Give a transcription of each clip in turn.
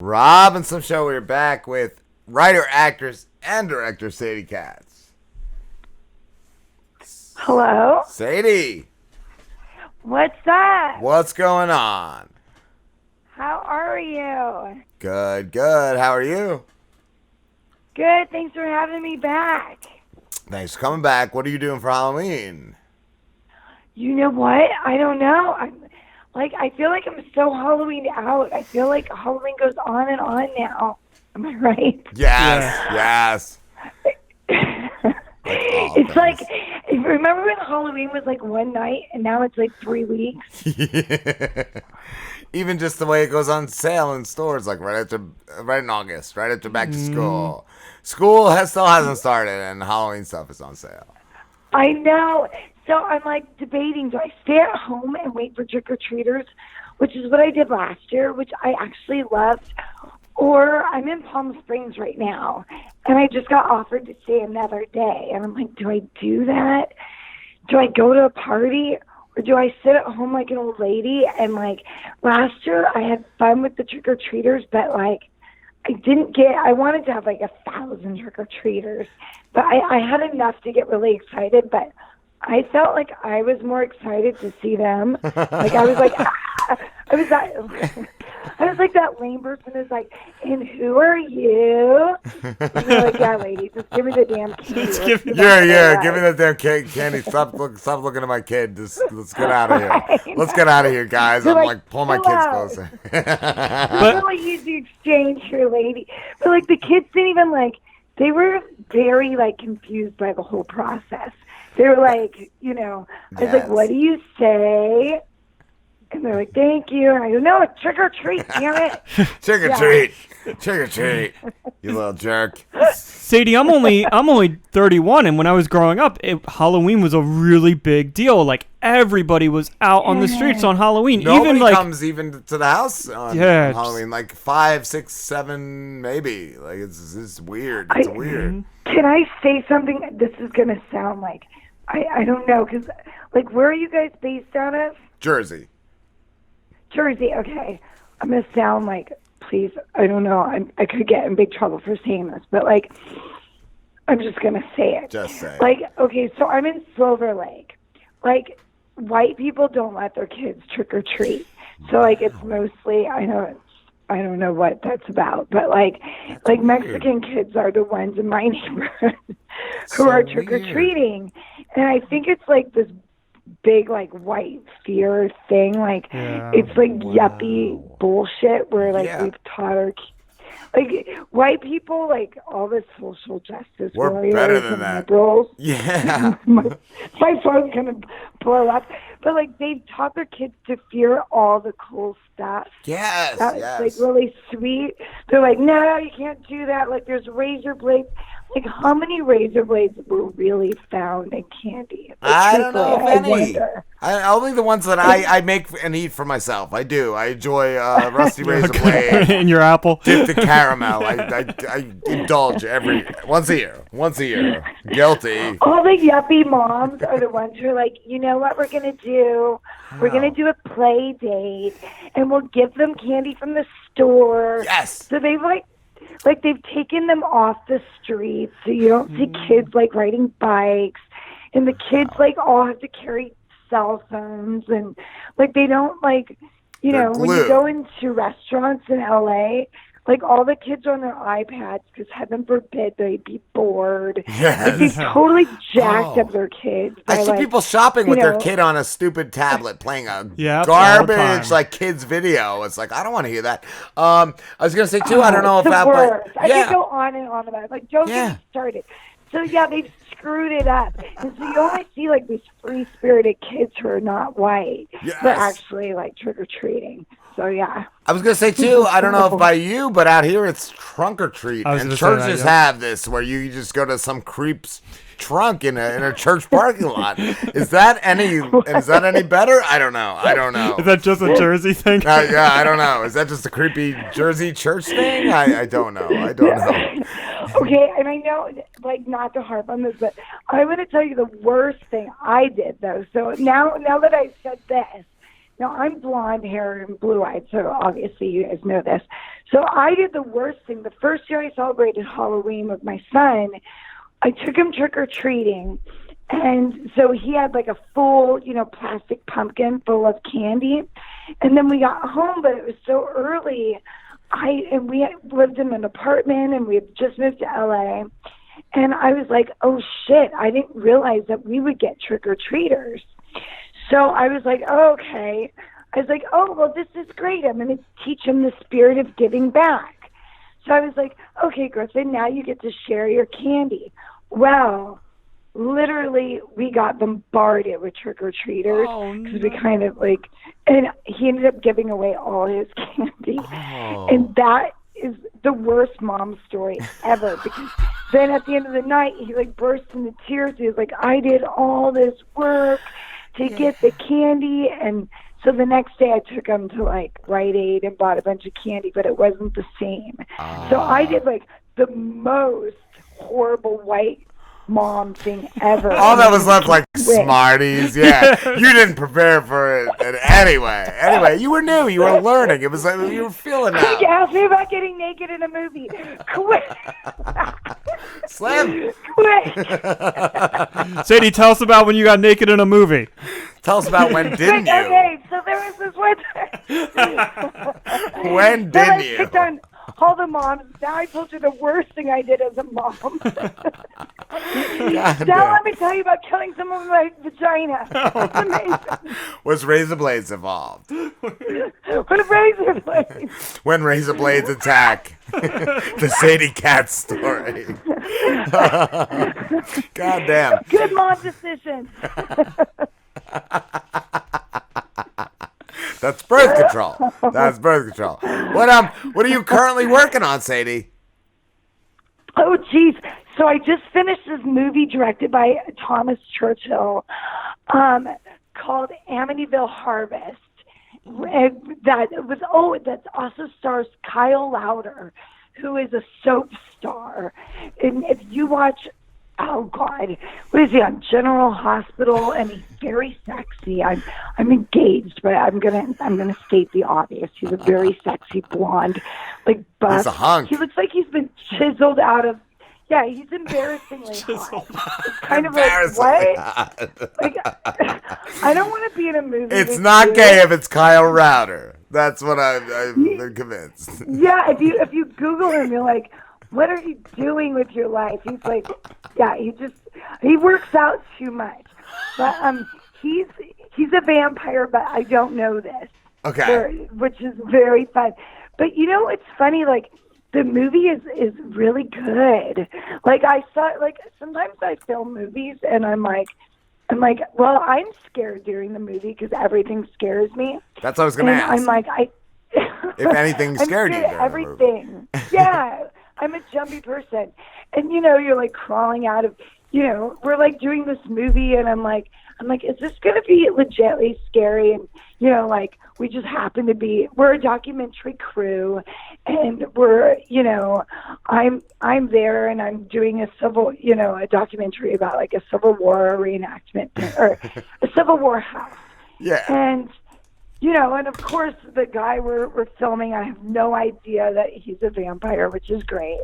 Robinson Show. We're back with writer, actress, and director Sadie Katz. Hello? Sadie, What's up? what's going on? How are you? Good, good. How are you? Good, thanks for having me back. Thanks for coming back. What are you doing for Halloween? You know what? I don't know. I feel like I'm so Halloween out. I feel like Halloween goes on and on now. Am I right? Yes. It's like, remember when Halloween was like one night and now it's like 3 weeks? Even just the way it goes on sale in stores, like right in August, right after back to school. School still hasn't started, and Halloween stuff is on sale. I know. So I'm like debating, do I stay at home and wait for trick-or-treaters, which is what I did last year, which I actually loved, or I'm in Palm Springs right now, and I just got offered to stay another day. And I'm like, do I do that? Do I go to a party? Or do I sit at home like an old lady? And like last year I had fun with the trick-or-treaters, but like I wanted to have like 1,000 trick-or-treaters, but I had enough to get really excited, but I felt like I was more excited to see them. Like I was like, I was like that lame person who's like, and who are you? And they're like, yeah, lady, just give me the damn candy. Give me that damn candy. Stop looking at my kid. Let's get out of here. Let's get out of here, guys. I'm like pulling my kids closer. But really easy exchange here, lady. But like the kids didn't even they were very like confused by the whole process. They were like, I was like, what do you say? And they're like, thank you. And I go, no, it's trick or treat, damn it. Trick or treat. Trick or treat. You little jerk. Sadie, I'm only 31, and when I was growing up, Halloween was a really big deal. Like everybody was out on the streets on Halloween. Nobody comes even to the house on Halloween. Like 5, 6, 7, maybe. Like it's weird. It's weird. Can I say something? This is gonna sound like I don't know, because like where are you guys based out of? Jersey. Okay. I'm gonna sound like, please, I don't know. I could get in big trouble for saying this, but like, I'm just gonna say it. Just say it. Like, okay, so I'm in Silver Lake. Like, white people don't let their kids trick or treat. So like, it's mostly, I don't know what that's about, but like Mexican kids are the ones in my neighborhood who are trick or treating, and I think it's like this big like white fear thing, it's like yuppie bullshit where we've taught our like white people, like all the social justice warriors better than that. Liberals. Yeah. my phone's gonna blow up, but like they've taught their kids to fear all the cool stuff. Yes. That's like really sweet. They're like, no, you can't do that. Like there's razor blades. Like, how many razor blades were really found in candy? Like, I don't know if any. Only the ones that I make and eat for myself. I do. I enjoy rusty razor blade. In your apple. Dipped in caramel. I indulge once a year. Guilty. All the yuppie moms are the ones who are like, you know what we're going to do? We're going to do a play date, and we'll give them candy from the store. Yes. So they've like they've taken them off the streets, so you don't see kids like riding bikes, and the kids like all have to carry cell phones, and like they don't when you go into restaurants in LA, like all the kids are on their iPads because heaven forbid they'd be bored. Yes. Like, they've totally jacked up their kids. I see people shopping with their kid on a stupid tablet playing a garbage like kids video. It's like, I don't want to hear that. I was gonna say too, I don't know if that, but I could go on and on about it. Like, don't get me started. So yeah, they've screwed it up, and so you only see like these free-spirited kids who are not white, but actually like trick or treating. So yeah. I was gonna say too, I don't know if by you, but out here it's trunk or treat, and churches have this where you just go to some creep's trunk in a church parking lot. Is that any better? I don't know. Is that just a Jersey thing? Yeah, I don't know. Is that just a creepy Jersey church thing? I don't know. Okay, and I know, like, not to harp on this, but I'm going to tell you the worst thing I did, though. So now that I've said this, now I'm blonde hair and blue eyed, so obviously you guys know this. So I did the worst thing. The first year I celebrated Halloween with my son, I took him trick-or-treating. And so he had like a full, plastic pumpkin full of candy. And then we got home, but it was so early. We lived in an apartment, and we had just moved to LA. And I was like, oh shit, I didn't realize that we would get trick-or-treaters. So I was like, oh, okay. I was like, oh, well, this is great. I'm going to teach them the spirit of giving back. So I was like, okay, Griffin, now you get to share your candy. Well, literally, we got bombarded with trick-or-treaters because we kind of and he ended up giving away all his candy. Oh. And that is the worst mom story ever, because then at the end of the night, he burst into tears. He was like, I did all this work to get the candy. And so the next day I took him to Rite Aid and bought a bunch of candy, but it wasn't the same. So I did the most horrible white mom thing ever. All that was left Smarties. Yeah, you didn't prepare for it anyway. You were new. You were learning. It was you were feeling it. Quick, ask me about getting naked in a movie. Quick. Slim. Quick. Sadie, tell us about when you got naked in a movie. Tell us about when didn't you? Okay, so there was this one time. When didn't you? Picked on all the moms. Now I told you the worst thing I did as a mom. Now let me tell you about killing someone with my vagina. It's amazing. Was razor blades involved? With razor blades. When razor blades attack. The Sadie Katz story. God damn. Good mom decision. That's birth control. That's birth control. What are you currently working on, Sadie? Oh, geez. So I just finished this movie directed by Thomas Churchill called Amityville Harvest. That's also stars Kyle Lauder, who is a soap star. And if you watch, oh God, what is he on? General Hospital, and he's very sexy. I'm engaged, but I'm gonna state the obvious. He's a very sexy blonde, buff. He's a hunk. He looks like he's been chiseled out of. Yeah, he's embarrassingly hot. It's kind of what? I don't want to be in a movie. It's not gay if it's Kyle Lauder. That's what I've been convinced. Yeah, if you Google him, you're like, what are you doing with your life? He's he works out too much. But he's a vampire, but I don't know this. Okay. Which is very fun. But it's funny, the movie is really good. I saw sometimes I film movies and I'm like, well, I'm scared during the movie because everything scares me. That's what I was going to ask. I'm like, if anything scared you. Everything. Yeah. I'm a jumpy person. And you're crawling out of, we're doing this movie and I'm like, is this going to be legitimately scary? And, we just happen to we're a documentary crew and we're, I'm there and I'm doing a documentary about a Civil War reenactment or a Civil War house. Yeah. And, and of course the guy we're filming, I have no idea that he's a vampire, which is great.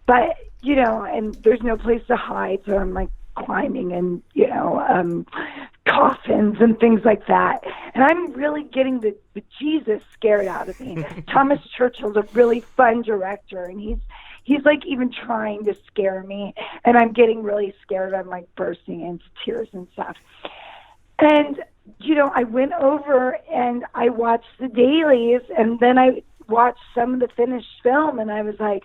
But, and there's no place to hide, so I'm climbing and, coffins and things like that. And I'm really getting the Jesus scared out of me. Thomas Churchill's a really fun director, and he's even trying to scare me, and I'm getting really scared. I'm bursting into tears and stuff. And, I went over and I watched the dailies, and then I watched some of the finished film, and I was like,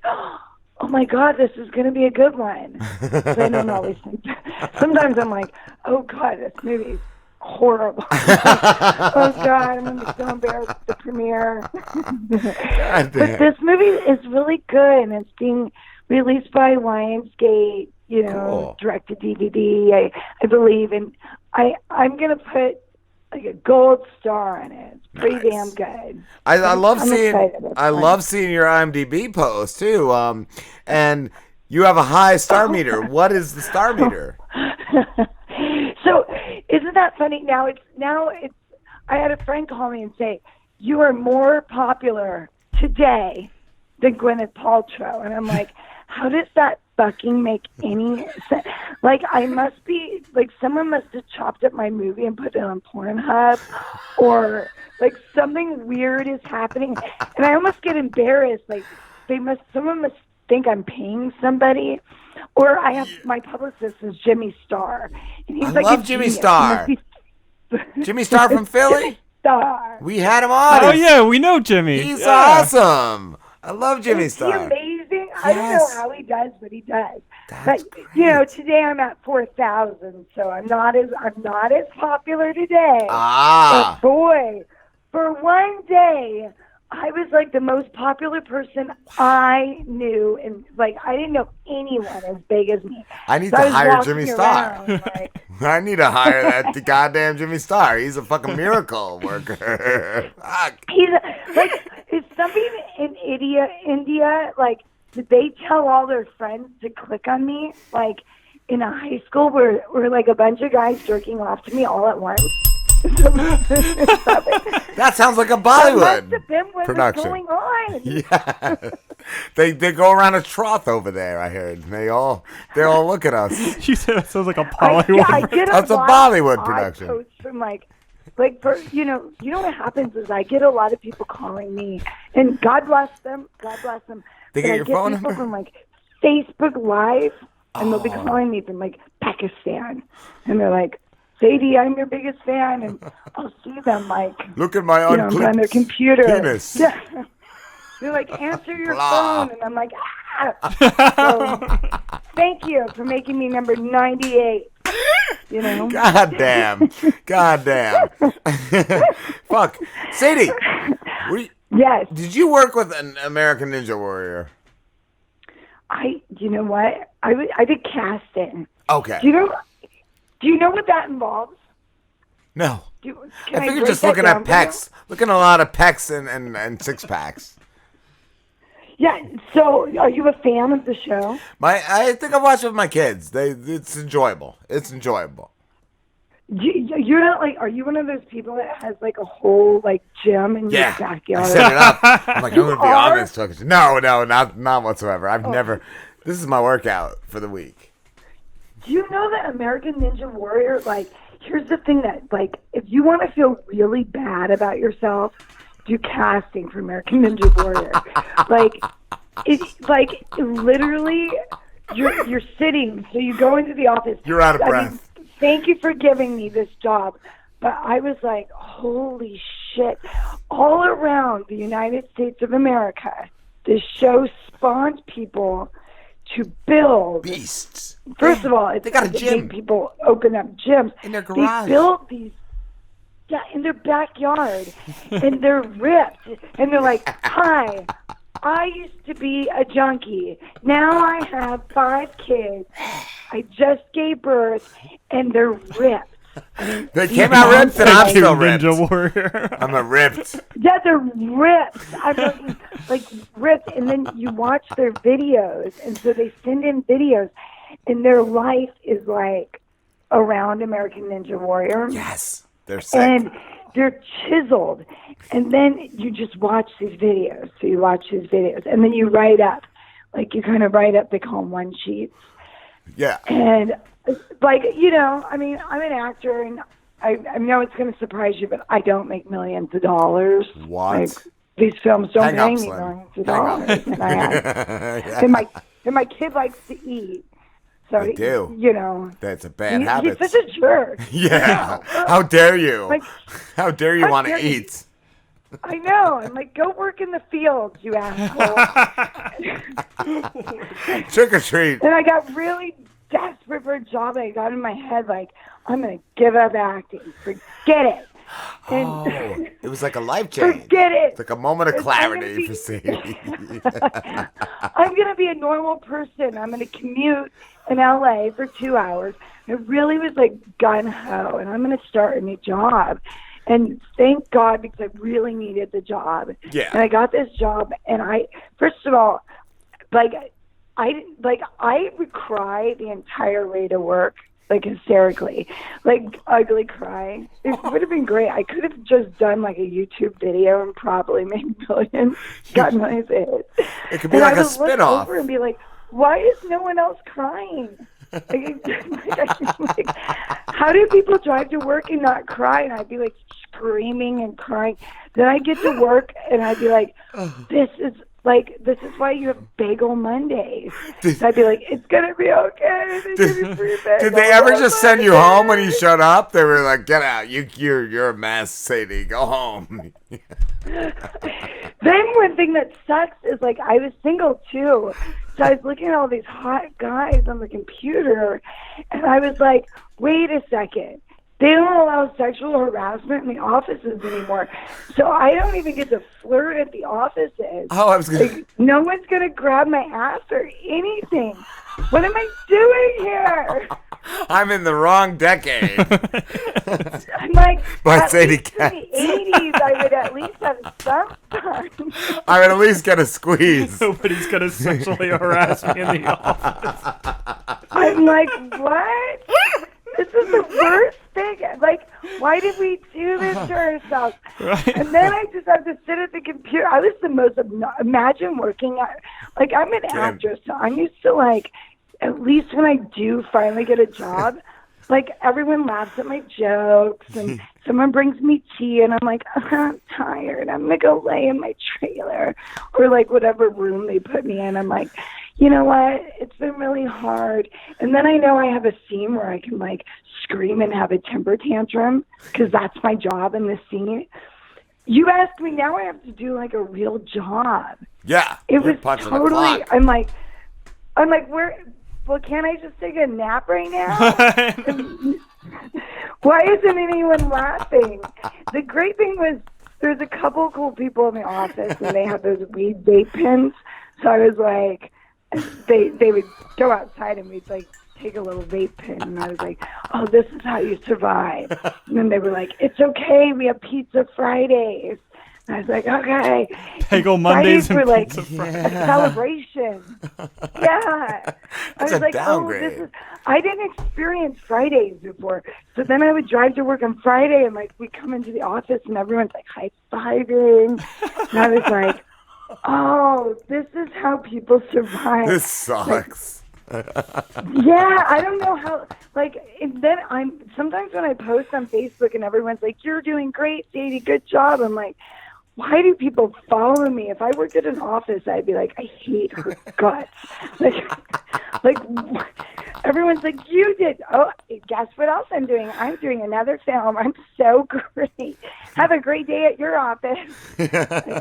oh my God, this is going to be a good one. I don't always think that. Sometimes I'm like, oh God, this movie's horrible. Oh God, I'm going to be so embarrassed at the premiere. But this movie is really good, and it's being released by Lionsgate, cool. direct to DVD, I believe. And I'm going to put a gold star on it. It's pretty damn good. I love seeing your IMDb post too. And you have a high star meter. What is the star meter? So isn't that funny? Now it's I had a friend call me and say, you are more popular today than Gwyneth Paltrow. And I'm like, how does that fucking make any sense? Like, I must be, like, someone must have chopped up my movie and put it on Pornhub, or, like, something weird is happening. And I almost get embarrassed. Like, someone must think I'm paying somebody. Or I have, my publicist is Jimmy Starr. And he's I love Jimmy Starr. Jimmy Starr from Philly? Jimmy Starr. We had him on. Oh, yeah, we know Jimmy. He's awesome. I love Jimmy Is Starr. he amazing? I don't know how he does what he does. But today I'm at 4,000, so I'm not as popular today. But boy, for one day, I was like the most popular person I knew, and like I didn't know anyone as big as me. I need to hire Jimmy Starr. I need to hire that goddamn Jimmy Starr. He's a fucking miracle worker. He's is somebody in India, like, did they tell all their friends to click on me? Like, in a high school where like a bunch of guys jerking off to me all at once? That sounds like a Bollywood that must have been what production. was going on. Yeah, they go around a trough over there. I heard they all look at us. You said that sounds like a Bollywood. That's a Bollywood production. Posts from like for you know what happens is I get a lot of people calling me, and God bless them. They get your phone people number from like Facebook Live, and they'll be calling me from like Pakistan, and they're like, Sadie, I'm your biggest fan, and I'll see them like, look at my unclipped on their computer. Penis. Yeah. They're like, answer your phone, and I'm like, So, thank you for making me number 98. You know. God damn. Fuck, Sadie. Yes. Did you work with an American Ninja Warrior? You know what? I did casting. Okay. Do you know what that involves? No. I figured just looking at pecs. Looking at a lot of pecs and six packs. Yeah. So, are you a fan of the show? I think I watch it with my kids. It's enjoyable. You're not like, are you one of those people that has like a whole like gym in your backyard? I set it up. I'm like, I'm going to be on this talk. No, not whatsoever. I've never. This is my workout for the week. Do you know that American Ninja Warrior, like, here's the thing that, like, if you want to feel really bad about yourself, do casting for American Ninja Warrior. Literally, you're sitting, so you go into the office. You're out of breath. Thank you for giving me this job. But I was like, holy shit. All around the United States of America, this show spawns people to build beasts. First of all, they got a gym. People open up gyms in their garage. They build these, in their backyard, and they're ripped. And they're like, "Hi, I used to be a junkie. Now I have 5 kids. I just gave birth, and they're ripped." They came out ripped, and I'm still ripped. Ninja Warrior. I'm a ripped. Yeah, they're ripped. I'm like ripped, and then you watch their videos, and so they send in videos, and their life is like around American Ninja Warrior. Yes, they're sick. And they're chiseled, and then you just watch these videos. So you watch these videos, and then you write up, like you kind of write up. They call them one sheets. Yeah. And like, I mean, I'm an actor, and I know it's going to surprise you, but I don't make millions of dollars. What? Like, these films don't pay me millions of dollars. And my kid likes to eat. So I do. That's a bad habit. He's such a jerk. Yeah. How dare you? Like, how dare you want to eat? I know. I'm like, go work in the fields, you asshole. Trick or treat. And I got really desperate for a job. I got in my head, like, I'm going to give up acting. Forget it. And it was like a life change. Forget it. It's like a moment of clarity for Sadie. I'm going to be a normal person. I'm going to commute in LA for 2 hours. I really was like gung-ho, and I'm going to start a new job. And thank God, because I really needed the job. Yeah. And I got this job, and first of all, I would cry the entire way to work. like hysterically, like ugly cry. It would have been great. I could have just done like a YouTube video and probably made millions, gotten millions of hits. It could be like a spinoff. Look over and be like, why is no one else crying? Like, how do people drive to work and not cry? And I'd be like screaming and crying. Then I get to work and I'd be like, this is why you have Bagel Mondays. So I'd be like, it's gonna be okay. Did they ever just send you home when you showed up? They were like, get out. You're a mess, Sadie. Go home. Then one thing that sucks is like I was single too. So I was looking at all these hot guys on the computer and I was like, wait a second. They don't allow sexual harassment in the offices anymore. So I don't even get to flirt at the offices. Oh, I was going like, no one's going to grab my ass or anything. What am I doing here? I'm in the wrong decade. I'm like, by Sadie Katz. In the 80s, I would at least have some fun. I would at least get a squeeze. Nobody's going to sexually harass me in the office. I'm like, what? This is the worst thing. Like, why did we do this to ourselves? Right. And then I just have to sit at the computer. I was the most, imagine working at, like, I'm an actress, so I'm used to, like, at least when I do finally get a job, like, everyone laughs at my jokes, and someone brings me tea, and I'm like, I'm tired. I'm going to go lay in my trailer, or, like, whatever room they put me in. I'm like, you know what? It's been really hard. And then I know I have a scene where I can, like, scream and have a temper tantrum because that's my job in this scene. You asked me, now I have to do, like, a real job. Yeah. It was totally, I'm like, where, well, can't I just take a nap right now? Why isn't anyone laughing? The great thing was there's a couple cool people in the office and they have those weed vape pens. So I was like, they would go outside and we'd like take a little vape pen and I was like, oh, this is how you survive. And then they were like, it's okay, we have pizza Fridays. And I was like, okay. Bagel Mondays were like pizza Fridays. a celebration. Yeah. I was like, downgrade. I didn't experience Fridays before. So then I would drive to work on Friday and like we come into the office and everyone's like high-fiving. And I was like, oh, this is how people survive. This sucks. Yeah, I don't know how, like, and then sometimes when I post on Facebook and everyone's like, you're doing great, Sadie, good job. I'm like, why do people follow me? If I worked at an office, I'd be like, I hate her guts. Like, everyone's like, you did. Oh, guess what else I'm doing? I'm doing another film. I'm so great. Have a great day at your office. Like,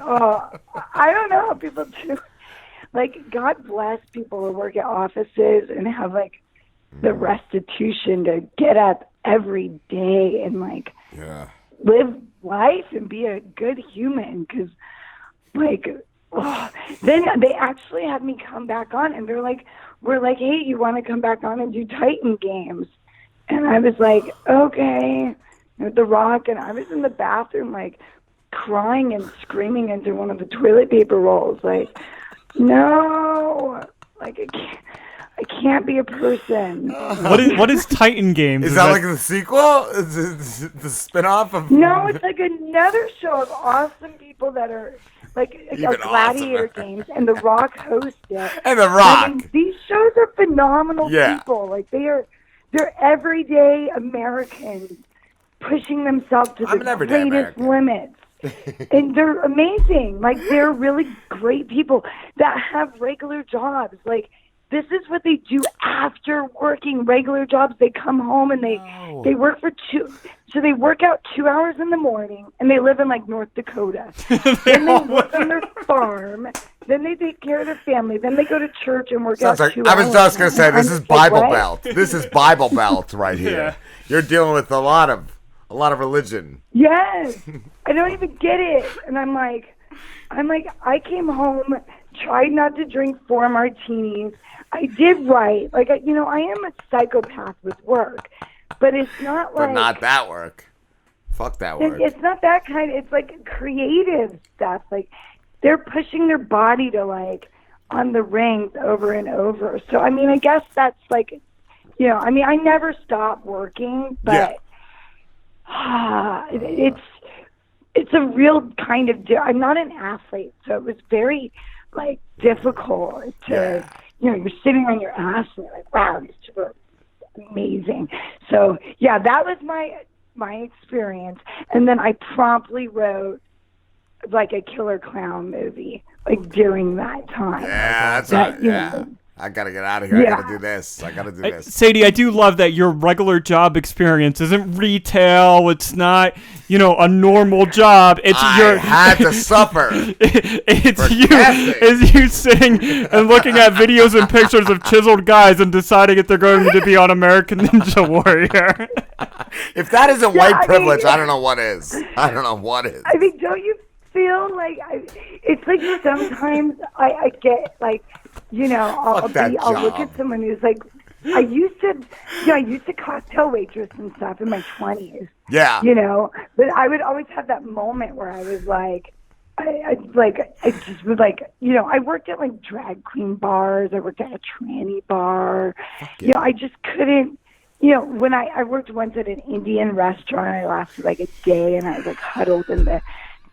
oh, I don't know how people do. Like, God bless people who work at offices and have, like, the restitution to get up every day and, like, live life and be a good human. Because, like, then they actually had me come back on and they're like, we're like, hey, you want to come back on and do Titan games? And I was like, okay, with The Rock. And I was in the bathroom, like, crying and screaming into one of the toilet paper rolls, like, no, like I can't be a person. What is Titan Games? Is that like the sequel? Is it the spinoff of? No, it's like another show of awesome people that are like gladiator games, and The Rock hosts it. And The Rock. And these shows are phenomenal people. Like they're everyday Americans pushing themselves to the greatest limits. And they're amazing. Like, they're really great people that have regular jobs. Like, this is what they do after working regular jobs. They come home and they work for so they work out 2 hours in the morning, and they live in, like, North Dakota. Then they work on their farm. Then they take care of their family. Then they go to church and work out 2 hours. I was just going to say, this is Bible Belt. This is Bible Belt right here. Yeah. You're dealing with a lot of religion. Yes. I don't even get it. And I'm like, I came home, tried not to drink 4 martinis. I did right. Like, I am a psychopath with work, but it's not like... But not that work. Fuck that work. It's not that kind. It's like creative stuff. Like, they're pushing their body to, like, on the rings over and over. So, I mean, I guess that's, like, you know, I mean, I never stop working, but it's a real kind of, I'm not an athlete, so it was very, like, difficult to, you know, you're sitting on your ass and you're like, wow, these two are amazing. So, yeah, that was my experience. And then I promptly wrote, like, a killer clown movie, like, during that time. Yeah, that's right. Yeah. I gotta get out of here. I gotta do this. Sadie, I do love that your regular job experience isn't retail. It's not, you know, a normal job. It's I had to suffer. It's you sitting and looking at videos and pictures of chiseled guys and deciding if they're going to be on American Ninja Warrior. If that isn't white privilege, I don't know what is. I mean, don't you feel like it's like sometimes I get like, you know, I'll look at someone who's like, I used to cocktail waitress and stuff in my 20s. Yeah. You know, but I would always have that moment where I was like, I just would like, you know, I worked at like drag queen bars. I worked at a tranny bar. Yeah. You know, I just couldn't, you know, when I worked once at an Indian restaurant, I lasted like a day and I was like huddled in the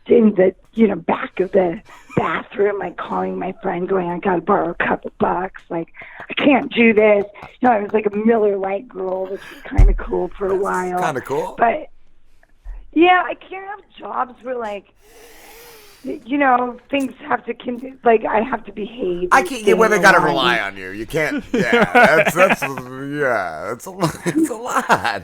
you know, back of the bathroom, like calling my friend going, I gotta borrow a couple bucks, like I can't do this. You know, I was like a Miller Lite girl, which was kind of cool for a while. Kind of cool. But yeah, I can't have jobs where like, you know, things have to like I have to behave. I can't get where they gotta rely on you. You can't. Yeah, that's yeah, it's a lot.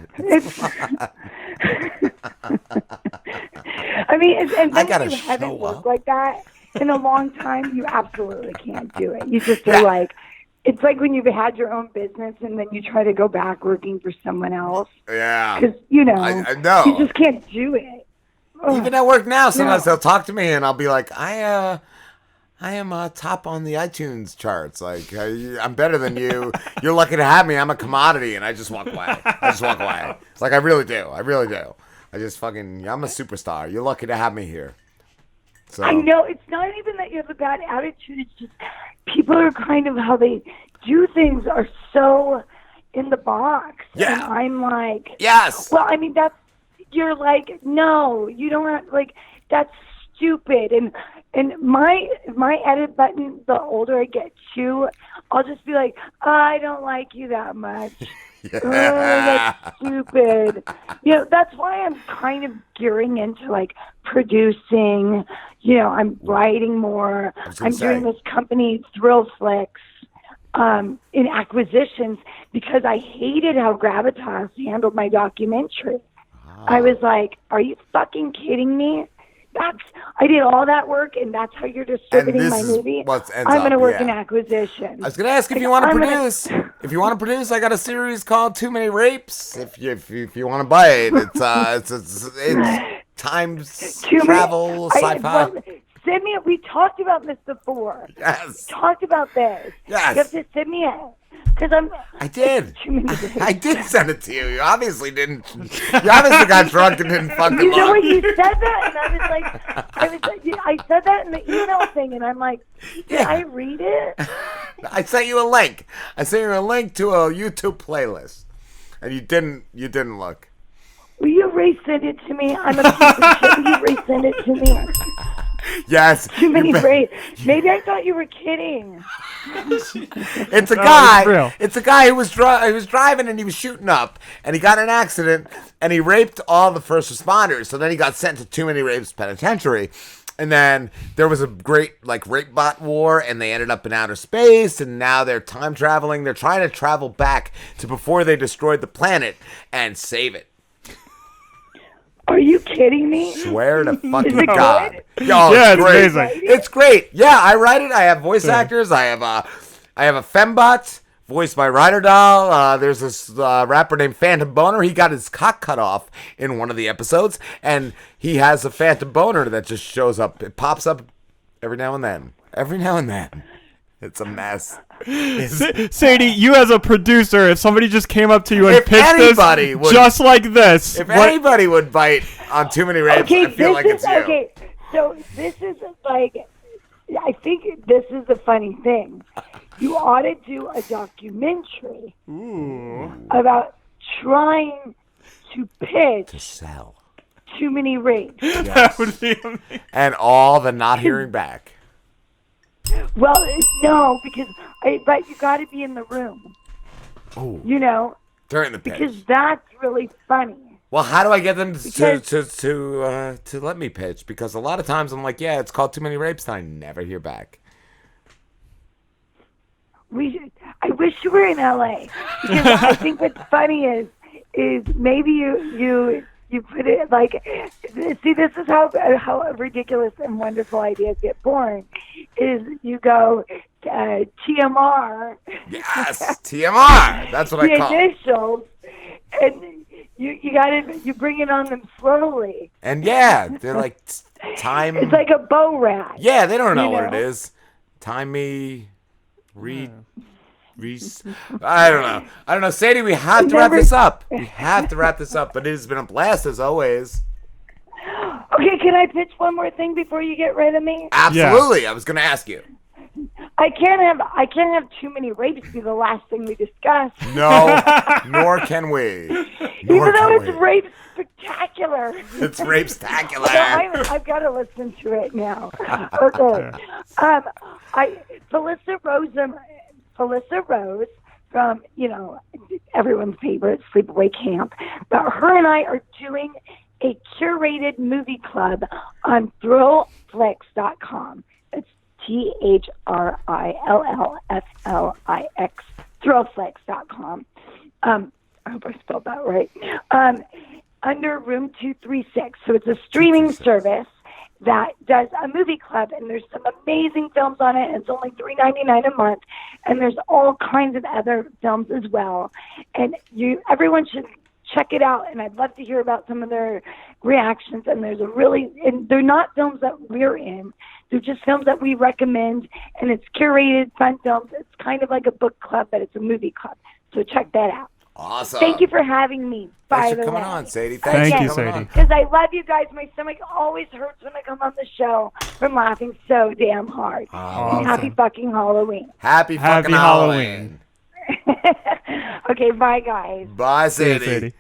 I mean, and I then gotta when you haven't show worked up like that in a long time, you absolutely can't do it. You just are like, it's like when you've had your own business and then you try to go back working for someone else. Yeah. Because, you know, I know. You just can't do it. Even at work now, sometimes they'll talk to me and I'll be like, I am top on the iTunes charts. Like, I'm better than you. You're lucky to have me. I'm a commodity. And I just walk away. It's like, I really do. I just fucking, I'm a superstar. You're lucky to have me here. So. I know. It's not even that you have a bad attitude. It's just people are kind of how they do things are so in the box. Yeah. And I'm like, yes. Well, I mean, you're like, no, you don't have, like, that's stupid. And my edit button, the older I get too, I'll just be like, I don't like you that much. Yeah. That's stupid. You know, that's why I'm kind of gearing into like producing. You know, I'm writing more. I'm doing this company, Thrill Flicks, in acquisitions because I hated how Gravitas handled my documentary. I was like, are you fucking kidding me? I did all that work, and that's how you're distributing my movie. I'm going to work in acquisition. I was going to ask if you want to produce. If you want to produce, I got a series called Too Many Rapes. If you want to buy it, it's time travel sci-fi. Send me. We talked about this before. Yes. We talked about this. Yes. You have to send me it. I did. I did send it to you. You obviously didn't. You obviously got drunk and didn't fucking. You know what? You said that, and I said that in the email thing, and I'm like, did I read it? I sent you a link. I sent you a link to a YouTube playlist, and you didn't look. Will you resend it to me? I'm a piece of shit. Will you resend it to me? Yes. Too many rapes. Maybe I thought you were kidding. It's a guy. It's a guy who was driving and he was shooting up and he got in an accident and he raped all the first responders. So then he got sent to Too Many Rapes Penitentiary. And then there was a great like rape bot war and they ended up in outer space and now they're time traveling. They're trying to travel back to before they destroyed the planet and save it. Are you kidding me? Swear to fucking God. Good? Yo, yeah, it's great. amazing. It's great. Yeah, I write it. I have voice actors. I have a fembot voiced by Ryder Doll. There's this rapper named Phantom Boner. He got his cock cut off in one of the episodes, and he has a Phantom Boner that just shows up. It pops up every now and then. It's a mess. Sadie, you as a producer, if somebody just came up to you and pitched this just like this. If anybody would bite on Too Many Rapes, I feel like it's you. Okay, so this is like, I think this is the funny thing. You ought to do a documentary about trying to pitch To sell. Too Many Rapes. That would be amazing. And all the not hearing back. Well, no, but you got to be in the room. Oh. You know, During the pitch. because that's really funny. Well, how do I get them to let me pitch? Because a lot of times I'm like, yeah, it's called Too Many Rapes, and I never hear back. I wish you were in LA, because I think what's funny is maybe you put it like, see, this is how ridiculous and wonderful ideas get born. Is you go TMR. Yes, TMR. That's what I call the initials, and you bring it on them slowly. And yeah, they're like time. It's like a bow rat. Yeah, they don't know what it is. Time me. I don't know. Sadie, we have to wrap this up. But it has been a blast as always. Okay, can I pitch one more thing before you get rid of me? Absolutely. Yeah. I was going to ask you. I can't have Too Many Rapes be the last thing we discuss. No, nor can we. Even though it's Rape Spectacular. It's Rape-stacular. So I've got to listen to it now. Okay. Felissa Rose from, everyone's favorite sleepaway camp. But her and I are doing a curated movie club on thrillflix.com. It's THRILLFLIX, thrillflix.com. I hope I spelled that right. Under Room 236. So it's a streaming service that does a movie club, and there's some amazing films on it, and it's only $3.99 a month, and there's all kinds of other films as well. And everyone should check it out, and I'd love to hear about some of their reactions. And and they're not films that we're in. They're just films that we recommend, and it's curated, fun films. It's kind of like a book club, but it's a movie club. So check that out. Awesome. Thank you for having me. Thanks for coming on, Sadie. Thank you, Sadie. Because I love you guys. My stomach always hurts when I come on the show from laughing so damn hard. Awesome. Happy fucking Halloween. Happy fucking Halloween. Okay, bye, guys. Bye, Sadie. Sadie.